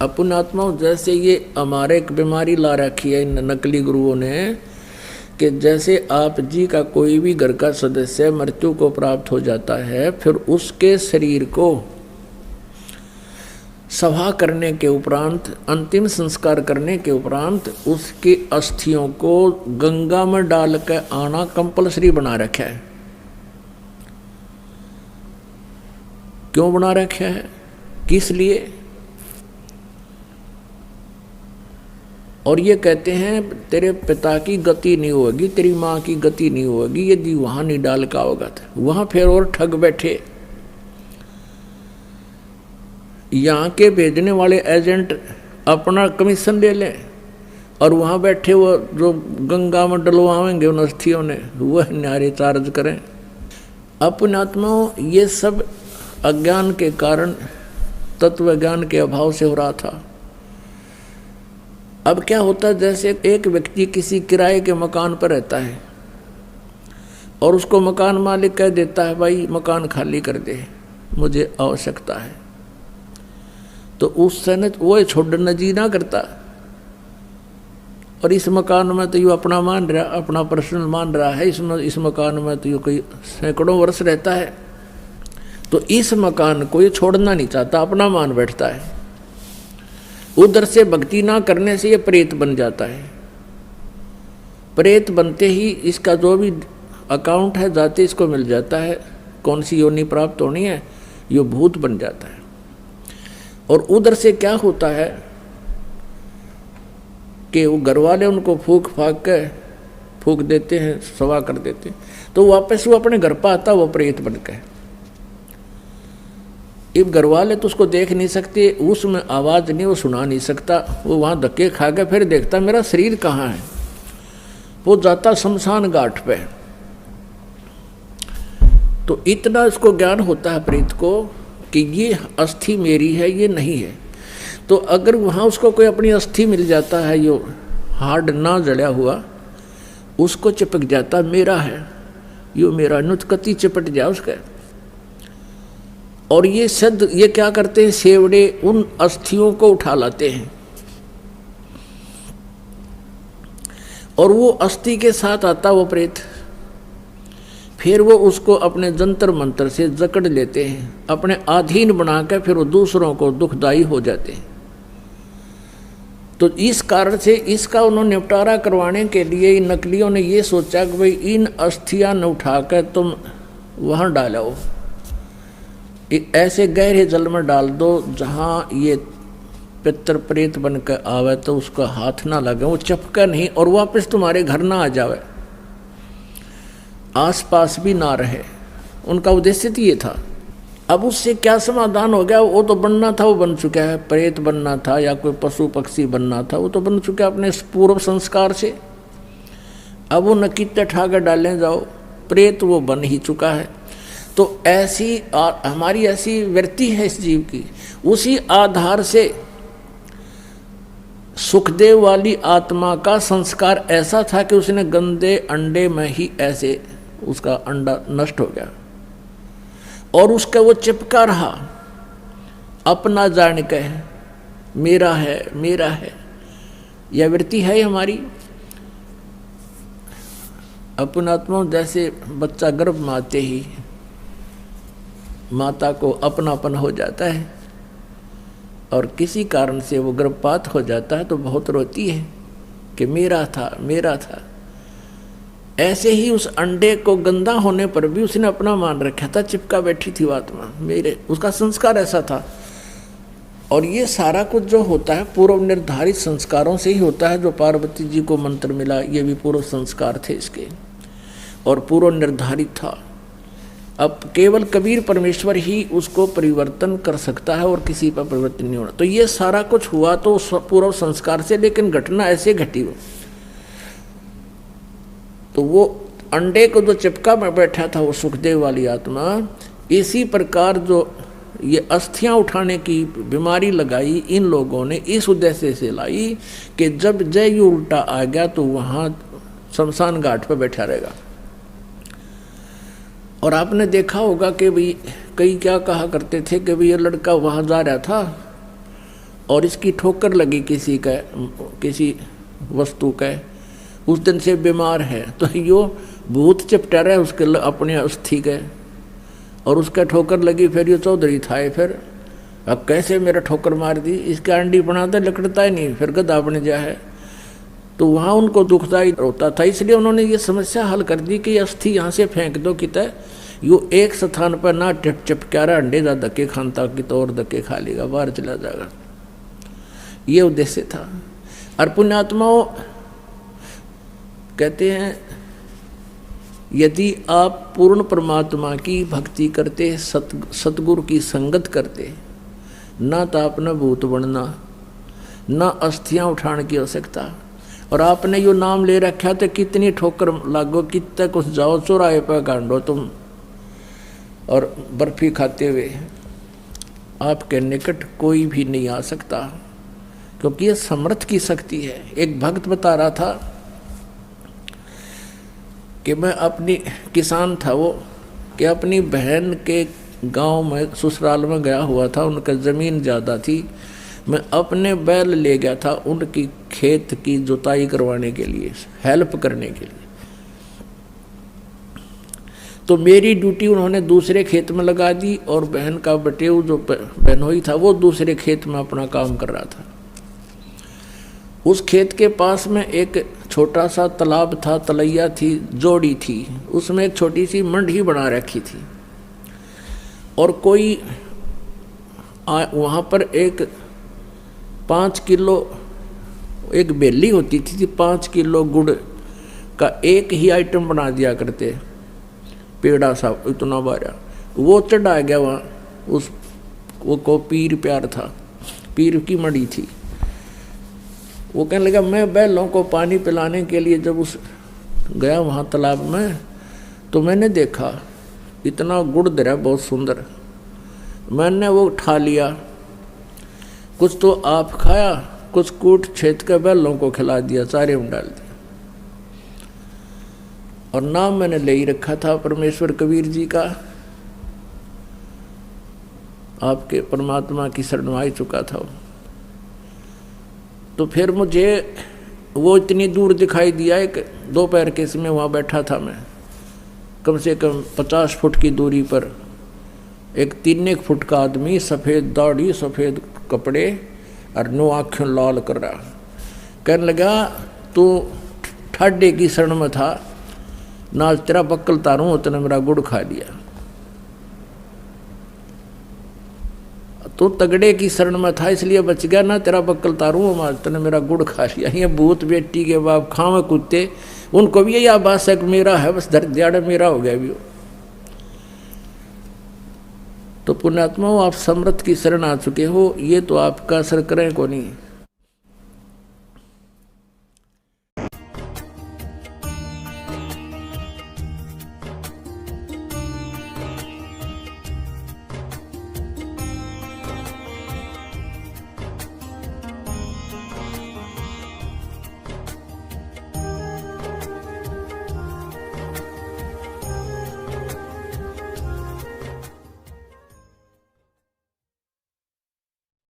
अपन आत्माओं जैसे ये हमारे एक बीमारी ला रखी है इन नकली गुरुओं ने कि जैसे आप जी का कोई भी घर का सदस्य मृत्यु को प्राप्त हो जाता है, फिर उसके शरीर को सभा करने के उपरांत, अंतिम संस्कार करने के उपरांत उसकी अस्थियों को गंगा में डाल कर आना कंपलसरी बना रखा है। क्यों बना रखा है, किस लिए? और ये कहते हैं तेरे पिता की गति नहीं होगी, तेरी माँ की गति नहीं होगी यदि वहां नहीं डाल का होगा। वहां फिर और ठग बैठे, यहाँ के भेजने वाले एजेंट अपना कमीशन ले लें और वहाँ बैठे वो जो गंगा में डलवाएंगे उन अस्थियों ने वह न्यारे चार्ज करें। अपने आत्माओं ये सब अज्ञान के कारण, तत्व ज्ञान के अभाव से हो रहा था। अब क्या होता है, जैसे एक व्यक्ति किसी किराए के मकान पर रहता है और उसको मकान मालिक कह देता है भाई मकान खाली कर दे, मुझे आवश्यकता है, तो उस समय वो छोड़ना जी ना करता। और इस मकान में तो यू अपना मान रहा, अपना पर्सनल मान रहा है, इस मकान में तो यू कोई सैकड़ों वर्ष रहता है, तो इस मकान को ये छोड़ना नहीं चाहता, अपना मान बैठता है। उधर से भक्ति ना करने से ये प्रेत बन जाता है। प्रेत बनते ही इसका जो भी अकाउंट है जाते इसको मिल जाता है, कौन सी योनि प्राप्त होनी है, ये भूत बन जाता है। और उधर से क्या होता है कि वो घर वाले उनको फूक देते हैं, सवा कर देते हैं, तो वापस वो अपने घर पर आता, वो प्रेत बन के। अब घर वाले तो उसको देख नहीं सकते, उसमें आवाज़ नहीं, वो सुना नहीं सकता, वो वहाँ धक्के खा के फिर देखता मेरा शरीर कहाँ है, वो जाता शमशान घाट पे। तो इतना इसको ज्ञान होता है प्रेत को कि ये अस्थि मेरी है, ये नहीं है। तो अगर वहाँ उसको कोई अपनी अस्थि मिल जाता है, यो हार्ड ना जड़ा हुआ, उसको चिपक जाता मेरा है, यो मेरा, नुतकती चिपट जाए उसका। और ये सद ये क्या करते हैं, सेवड़े उन अस्थियों को उठा लाते हैं और वो अस्थि के साथ आता वो प्रेत, फिर वो उसको अपने जंतर मंत्र से जकड़ लेते हैं, अपने अधीन बनाकर फिर वो दूसरों को दुखदाई हो जाते हैं। तो इस कारण से इसका उन्होंने निपटारा करवाने के लिए इन नकलियों ने ये सोचा कि भाई इन अस्थियां न उठाकर तुम वहाँ डालो, ऐसे गहरे जल में डाल दो जहाँ ये पितर प्रेत बनकर आवे तो उसका हाथ ना लगे, वो चपका नहीं और वापस तुम्हारे घर ना आ जावे, आसपास भी ना रहे। उनका उद्देश्य तो ये था। अब उससे क्या समाधान हो गया, वो तो बनना था वो बन चुका है, प्रेत बनना था या कोई पशु पक्षी बनना था वो तो बन चुका है अपने पूर्व संस्कार से। अब वो नकीते ठाकर डालने जाओ, प्रेत वो बन ही चुका है। तो ऐसी हमारी ऐसी वृत्ति है इस जीव की, उसी आधार से सुखदेव वाली आत्मा का संस्कार ऐसा था कि उसने गंदे अंडे में ही ऐसे उसका अंडा नष्ट हो गया और उसका वो चिपका रहा, अपना जान के मेरा है मेरा है। यह वृत्ति है हमारी। अपन आत्मा जैसे बच्चा गर्भ में आते ही माता को अपनापन हो जाता है और किसी कारण से वो गर्भपात हो जाता है तो बहुत रोती है कि मेरा था मेरा था। ऐसे ही उस अंडे को गंदा होने पर भी उसने अपना मान रखा था, चिपका बैठी थी आत्मा मेरे, उसका संस्कार ऐसा था। और ये सारा कुछ जो होता है पूर्व निर्धारित संस्कारों से ही होता है। जो पार्वती जी को मंत्र मिला ये भी पूर्व संस्कार थे इसके और पूर्व निर्धारित था। अब केवल कबीर परमेश्वर ही उसको परिवर्तन कर सकता है और किसी पर परिवर्तन नहीं होना। तो ये सारा कुछ हुआ तो पूर्व संस्कार से, लेकिन घटना ऐसे घटी वो, तो वो अंडे को जो चिपका में बैठा था वो सुखदेव वाली आत्मा, इसी प्रकार जो ये अस्थियां उठाने की बीमारी लगाई इन लोगों ने इस उद्देश्य से लाई कि जब जय उल्टा आ गया तो वहाँ शमशान घाट पर बैठा रहेगा। और आपने देखा होगा कि भाई कई क्या कहा करते थे कि भाई ये लड़का वहाँ जा रहा था और इसकी ठोकर लगी किसी वस्तु का, उस दिन से बीमार है, तो यो भूत चिपटा रहा है उसके अपने अस्थि के, और उसका ठोकर लगी, फिर ये चौधरी था, फिर अब कैसे मेरा ठोकर मार दी, इसका अंडी बनाते लकड़ता ही नहीं, फिर गधा बन जा है। तो वहाँ उनको दुखदाई होता था, इसलिए उन्होंने ये समस्या हल कर दी कि अस्थि यहाँ से फेंक दो कितने, यो एक स्थान पर ना चिपका रहा, अंडे जा धक्के खानता कि तो और धक्के खा लेगा, बाहर चला जाएगा। ये उद्देश्य था। और पुण्यात्माओं कहते हैं यदि आप पूर्ण परमात्मा की भक्ति करते, सतगुरु की संगत करते, ना तो आपने भूत बनना, ना अस्थियां उठाने की आवश्यकता। और आपने यो नाम ले रखा तो कितनी ठोकर लागो, कितने कुछ जाओ चौराहे पर गांडो तुम, और बर्फी खाते हुए आपके निकट कोई भी नहीं आ सकता, क्योंकि ये समर्थ की शक्ति है। एक भक्त बता रहा था कि मैं अपनी किसान था वो, कि अपनी बहन के गांव में ससुराल में गया हुआ था, उनका ज़मीन ज़्यादा थी, मैं अपने बैल ले गया था उनकी खेत की जुताई करवाने के लिए, हेल्प करने के लिए। तो मेरी ड्यूटी उन्होंने दूसरे खेत में लगा दी, और बहन का बटेऊ जो बहनोई था वो दूसरे खेत में अपना काम कर रहा था। उस खेत के पास में एक छोटा सा तालाब था, तलैया थी, जोड़ी थी, उसमें एक छोटी सी मंडी बना रखी थी, और कोई वहाँ पर एक 5 किलो एक बेली होती थी, 5 किलो गुड़ का एक ही आइटम बना दिया करते, पेड़ा सा इतना बारा, वो चढ़ा गया वहाँ, उस वो को पीर प्यार था, पीर की मड़ी थी। वो कहने लगा मैं बैलों को पानी पिलाने के लिए जब उस गया वहाँ तालाब में, तो मैंने देखा इतना गुड़ दरा बहुत सुंदर, मैंने वो उठा लिया, कुछ तो आप खाया, कुछ कूट छेद के बैलों को खिला दिया, चारे में डाल दिया। और नाम मैंने ले ही रखा था परमेश्वर कबीर जी का, आपके परमात्मा की शरण में आ चुका था। तो फिर मुझे वो इतनी दूर दिखाई दिया, एक दोपहर के समय वहाँ बैठा था मैं, कम से कम 50 फुट की दूरी पर एक 3 फुट का आदमी, सफ़ेद दाढ़ी, सफ़ेद कपड़े और 9 आँखें लाल कर रहा, कहने लगा तू ठाडे की शरण में था, ना तेरा बक्कल तारूं, उतने मेरा गुड़ खा लिया। तो तगड़े की शरण में था इसलिए बच गया, ना तेरा बक्कल तारूं, तने मेरा गुड़ खा लिया। ये भूत बेटी के बाप खावे कुत्ते, उनको भी यही आभास है कि मेरा है, बस धर दियाड़े मेरा हो गया भी हो। तो पुण्यात्माओं आप समर्थ की शरण आ चुके हो, ये तो आपका असर करें को नहीं।